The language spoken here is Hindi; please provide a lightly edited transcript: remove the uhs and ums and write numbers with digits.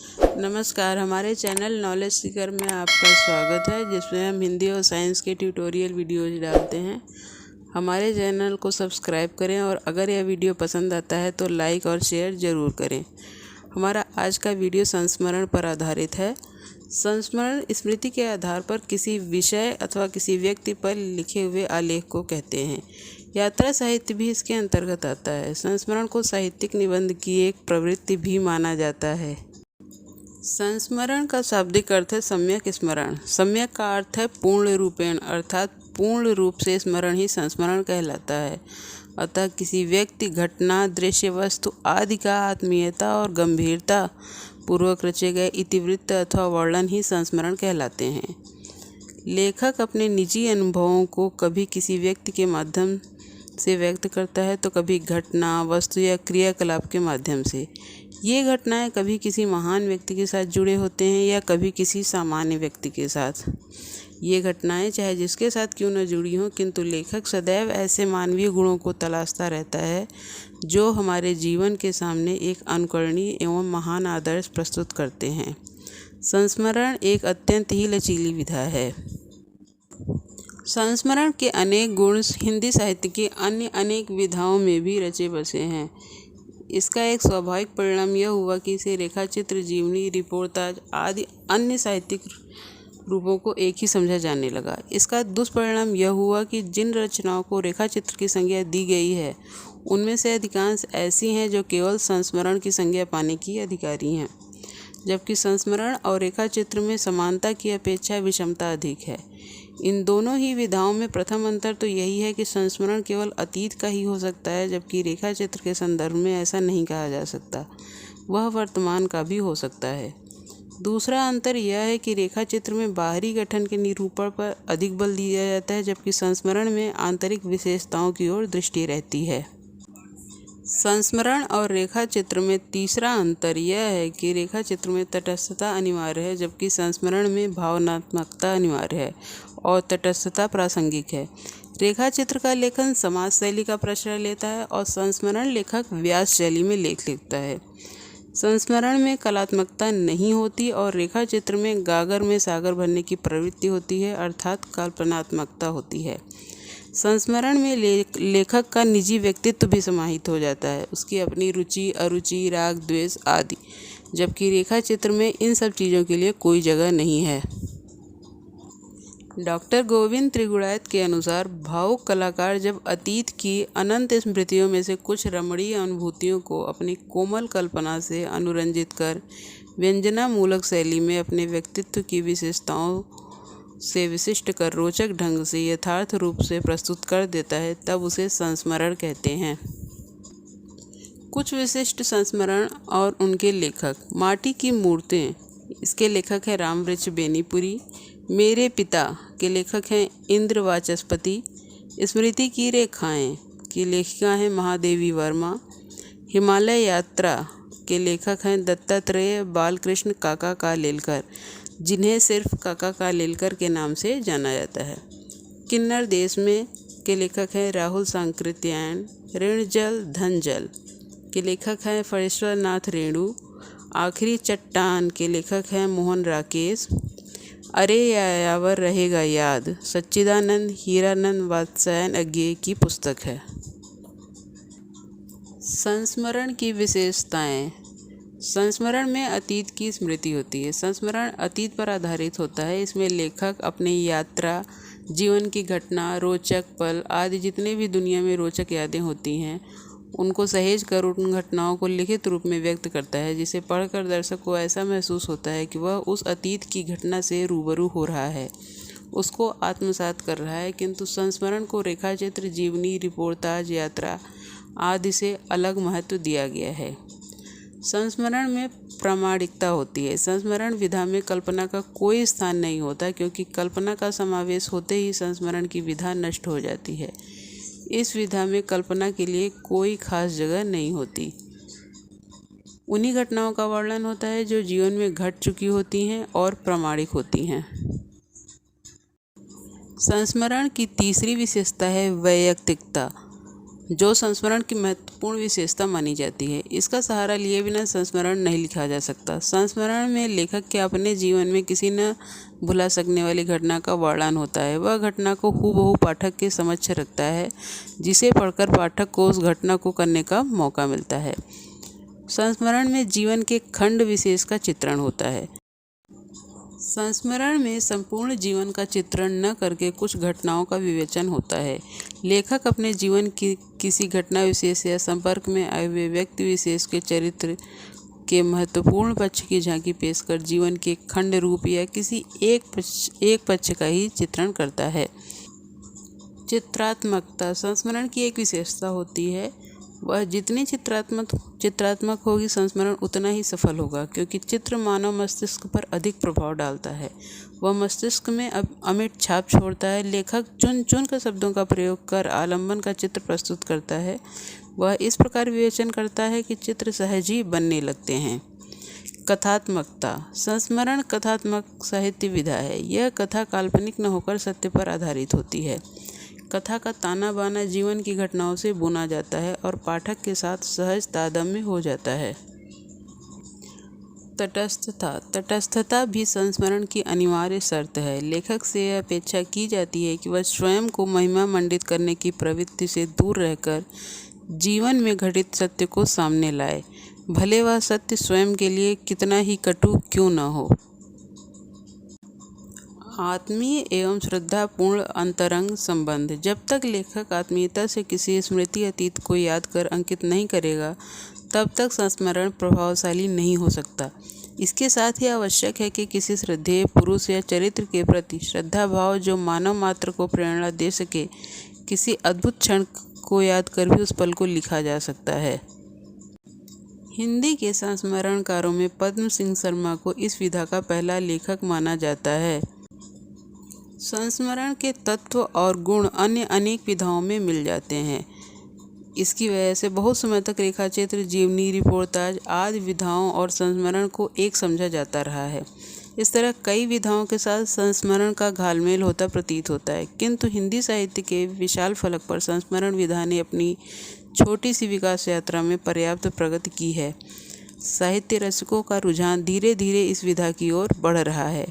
नमस्कार, हमारे चैनल नॉलेज सीकर में आपका स्वागत है, जिसमें हम हिंदी और साइंस के ट्यूटोरियल वीडियोज डालते हैं। हमारे चैनल को सब्सक्राइब करें और अगर यह वीडियो पसंद आता है तो लाइक और शेयर ज़रूर करें। हमारा आज का वीडियो संस्मरण पर आधारित है। संस्मरण स्मृति के आधार पर किसी विषय अथवा किसी व्यक्ति पर लिखे हुए आलेख को कहते हैं। यात्रा साहित्य भी इसके अंतर्गत आता है। संस्मरण को साहित्यिक निबंध की एक प्रवृत्ति भी माना जाता है। संस्मरण का शाब्दिक अर्थ है सम्यक स्मरण। सम्यक का अर्थ है पूर्ण रूपेण, अर्थात पूर्ण रूप से स्मरण ही संस्मरण कहलाता है। अतः किसी व्यक्ति, घटना, दृश्य, वस्तु आदि का आत्मीयता और गंभीरता पूर्वक रचे गए इतिवृत्त अथवा वर्णन ही संस्मरण कहलाते हैं। लेखक अपने निजी अनुभवों को कभी किसी व्यक्ति के माध्यम से व्यक्त करता है तो कभी घटना, वस्तु या क्रियाकलाप के माध्यम से। ये घटनाएं कभी किसी महान व्यक्ति के साथ जुड़े होते हैं या कभी किसी सामान्य व्यक्ति के साथ। ये घटनाएं चाहे जिसके साथ क्यों न जुड़ी हों, किंतु लेखक सदैव ऐसे मानवीय गुणों को तलाशता रहता है जो हमारे जीवन के सामने एक अनुकरणीय एवं महान आदर्श प्रस्तुत करते हैं। संस्मरण एक अत्यंत ही लचीली विधा है। संस्मरण के अनेक गुण हिंदी साहित्य की अन्य अनेक विधाओं में भी रचे बसे हैं। इसका एक स्वाभाविक परिणाम यह हुआ कि इसे रेखाचित्र, जीवनी, रिपोर्टाज आदि अन्य साहित्यिक रूपों को एक ही समझा जाने लगा। इसका दुष्परिणाम यह हुआ कि जिन रचनाओं को रेखाचित्र की संज्ञा दी गई है, उनमें से अधिकांश ऐसी हैं जो केवल संस्मरण की संज्ञा पाने की अधिकारी हैं, जबकि संस्मरण और रेखाचित्र में समानता की अपेक्षा विषमता अधिक है। इन दोनों ही विधाओं में प्रथम अंतर तो यही है कि संस्मरण केवल अतीत का ही हो सकता है, जबकि रेखाचित्र के संदर्भ में ऐसा नहीं कहा जा सकता, वह वर्तमान का भी हो सकता है। दूसरा अंतर यह है कि रेखाचित्र में बाहरी गठन के निरूपण पर अधिक बल दिया जाता है, जबकि संस्मरण में आंतरिक विशेषताओं की ओर दृष्टि रहती है। संस्मरण और रेखाचित्र में तीसरा अंतर यह है कि रेखाचित्र में तटस्थता अनिवार्य है, जबकि संस्मरण में भावनात्मकता अनिवार्य है और तटस्थता प्रासंगिक है। रेखाचित्र का लेखन समाज शैली का प्रश्रय लेता है और संस्मरण लेखक व्यास शैली में लेख लिखता है। संस्मरण में कलात्मकता नहीं होती और रेखाचित्र में गागर में सागर भरने की प्रवृत्ति होती है, अर्थात कल्पनात्मकता होती है। संस्मरण में लेखक का निजी व्यक्तित्व भी समाहित हो जाता है, उसकी अपनी रुचि, अरुचि, राग, द्वेष आदि, जबकि रेखाचित्र में इन सब चीज़ों के लिए कोई जगह नहीं है। डॉक्टर गोविंद त्रिगुणायत के अनुसार भावुक कलाकार जब अतीत की अनंत स्मृतियों में से कुछ रमणीय अनुभूतियों को अपनी कोमल कल्पना से अनुरंजित कर व्यंजनामूलक शैली में अपने व्यक्तित्व की विशेषताओं से विशिष्ट कर रोचक ढंग से यथार्थ रूप से प्रस्तुत कर देता है, तब उसे संस्मरण कहते हैं। कुछ विशिष्ट संस्मरण और उनके लेखक। माटी की मूर्तें, इसके लेखक हैं रामवृक्ष बेनीपुरी। मेरे पिता के लेखक हैं इंद्र वाचस्पति। स्मृति की रेखाएं की लेखिका हैं महादेवी वर्मा। हिमालय यात्रा के लेखक हैं दत्तात्रेय बालकृष्ण काका कालेलकर, जिन्हें सिर्फ काका कालेलकर के नाम से जाना जाता है। किन्नर देश में के लेखक हैं राहुल सांकृत्यायन। ऋण जल धन जल के लेखक हैं फणेश्वर नाथ रेणु। आखिरी चट्टान के लेखक हैं मोहन राकेश। अरे यायावर रहेगा याद सच्चिदानंद हीरानंद वात्स्यायन अज्ञेय की पुस्तक है। संस्मरण की विशेषताएं। संस्मरण में अतीत की स्मृति होती है। संस्मरण अतीत पर आधारित होता है। इसमें लेखक अपनी यात्रा, जीवन की घटना, रोचक पल आदि जितने भी दुनिया में रोचक यादें होती हैं, उनको सहेज कर उन घटनाओं को लिखित रूप में व्यक्त करता है, जिसे पढ़कर दर्शक को ऐसा महसूस होता है कि वह उस अतीत की घटना से रूबरू हो रहा है, उसको आत्मसात कर रहा है। किंतु संस्मरण को रेखाचित्र, जीवनी, रिपोर्टाज, यात्रा आदि से अलग महत्व दिया गया है। संस्मरण में प्रामाणिकता होती है। संस्मरण विधा में कल्पना का कोई स्थान नहीं होता, क्योंकि कल्पना का समावेश होते ही संस्मरण की विधा नष्ट हो जाती है। इस विधा में कल्पना के लिए कोई खास जगह नहीं होती। उन्हीं घटनाओं का वर्णन होता है जो जीवन में घट चुकी होती हैं और प्रामाणिक होती हैं। संस्मरण की तीसरी विशेषता है वैयक्तिकता। जो संस्मरण की महत्वपूर्ण विशेषता मानी जाती है। इसका सहारा लिए बिना संस्मरण नहीं लिखा जा सकता। संस्मरण में लेखक के अपने जीवन में किसी न भुला सकने वाली घटना का वर्णन होता है। वह घटना को हूबहू पाठक के समक्ष रखता है, जिसे पढ़कर पाठक को उस घटना को करने का मौका मिलता है। संस्मरण में जीवन के खंड विशेष का चित्रण होता है। संस्मरण में संपूर्ण जीवन का चित्रण न करके कुछ घटनाओं का विवेचन होता है। लेखक अपने जीवन की किसी घटना विशेष या संपर्क में आए हुए व्यक्ति विशेष के चरित्र के महत्वपूर्ण पक्ष की झांकी पेश कर जीवन के खंड रूप या किसी एक पक्ष का ही चित्रण करता है। चित्रात्मकता संस्मरण की एक विशेषता होती है। वह जितनी चित्रात्मक होगी, संस्मरण उतना ही सफल होगा, क्योंकि चित्र मानव मस्तिष्क पर अधिक प्रभाव डालता है। वह मस्तिष्क में अमिट छाप छोड़ता है। लेखक चुन चुन कर शब्दों का प्रयोग कर आलम्बन का चित्र प्रस्तुत करता है। वह इस प्रकार विवेचन करता है कि चित्र सहज ही बनने लगते हैं। कथात्मकता संस्मरण कथात्मक साहित्य विधा है। यह कथा काल्पनिक न होकर सत्य पर आधारित होती है। कथा का ताना बाना जीवन की घटनाओं से बुना जाता है और पाठक के साथ सहज तादात्म्य हो जाता है। तटस्थता भी संस्मरण की अनिवार्य शर्त है। लेखक से यह अपेक्षा की जाती है कि वह स्वयं को महिमा मंडित करने की प्रवृत्ति से दूर रहकर जीवन में घटित सत्य को सामने लाए, भले वह सत्य स्वयं के लिए कितना ही कटु क्यों न हो। आत्मीय एवं श्रद्धापूर्ण अंतरंग संबंध जब तक लेखक आत्मीयता से किसी स्मृति अतीत को याद कर अंकित नहीं करेगा, तब तक संस्मरण प्रभावशाली नहीं हो सकता। इसके साथ ही आवश्यक है कि किसी श्रद्धेय पुरुष या चरित्र के प्रति श्रद्धा भाव जो मानव मात्र को प्रेरणा दे सके, किसी अद्भुत क्षण को याद कर भी उस पल को लिखा जा सकता है। हिंदी के संस्मरणकारों में पद्म सिंह शर्मा को इस विधा का पहला लेखक माना जाता है। संस्मरण के तत्व और गुण अन्य अनेक विधाओं में मिल जाते हैं। इसकी वजह से बहुत समय तक रेखाचित्र, जीवनी, रिपोर्टाज आदि विधाओं और संस्मरण को एक समझा जाता रहा है। इस तरह कई विधाओं के साथ संस्मरण का घालमेल होता प्रतीत होता है, किंतु हिंदी साहित्य के विशाल फलक पर संस्मरण विधा ने अपनी छोटी सी विकास यात्रा में पर्याप्त प्रगति की है। साहित्य रसिकों का रुझान धीरे धीरे इस विधा की ओर बढ़ रहा है।